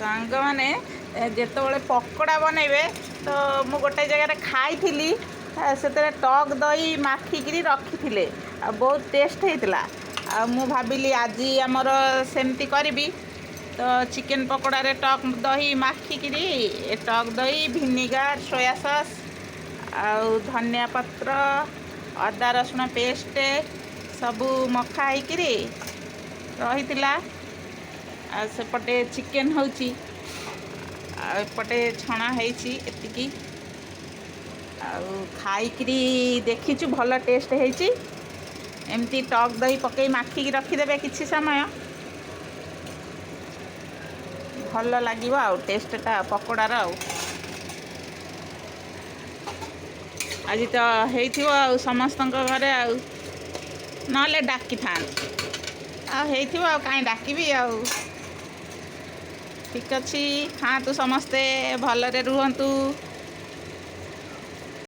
ସାଙ୍ଗମାନେ ଯେତେବେଳେ ପକୋଡ଼ା ବନେଇବେ ତ ମୁଁ ଗୋଟେ ଜାଗାରେ ଖାଇଥିଲି ସେଥିରେ ଟକ୍ ଦହି ମାଖିକିରି ରଖିଥିଲେ ଆଉ ବହୁତ ଟେଷ୍ଟ ହେଇଥିଲା। ଆଉ ମୁଁ ଭାବିଲି ଆଜି ଆମର ସେମିତି କରିବି। ତ ଚିକେନ୍ ପକୋଡ଼ାରେ ଟକ୍ ଦହି ମାଖିକିରି ଟକ୍ ଦହି ଭିନେଗାର ସୋୟା ସସ୍ ଆଉ ଧନିଆ ପତ୍ର ଅଦା ରସୁଣ ପେଷ୍ଟ ସବୁ ମଖା ହେଇକିରି ରହିଥିଲା। ଆଉ ସେପଟେ ଚିକେନ୍ ହେଉଛି ଆଉ ଏପଟେ ଛଣା ହେଇଛି ଏତିକି। ଆଉ ଖାଇକିରି ଦେଖିଛୁ ଭଲ ଟେଷ୍ଟ ହେଇଛି। ଏମିତି ଟକ୍ ଦହି ପକେଇ ମାଖିକି ରଖିଦେବେ କିଛି ସମୟ, ଭଲ ଲାଗିବ ଆଉ ଟେଷ୍ଟଟା ପକୋଡ଼ାର। ଆଉ ଆଜି ତ ହେଇଥିବ ଆଉ ସମସ୍ତଙ୍କ ଘରେ, ଆଉ ନହେଲେ ଡାକିଥାନ୍ତି। ଆଉ ହେଇଥିବ ଆଉ କାହିଁ ଡାକିବି। ଆଉ ଠିକ୍ ଅଛି, ଖାଆନ୍ତୁ ସମସ୍ତେ, ଭଲରେ ରୁହନ୍ତୁ।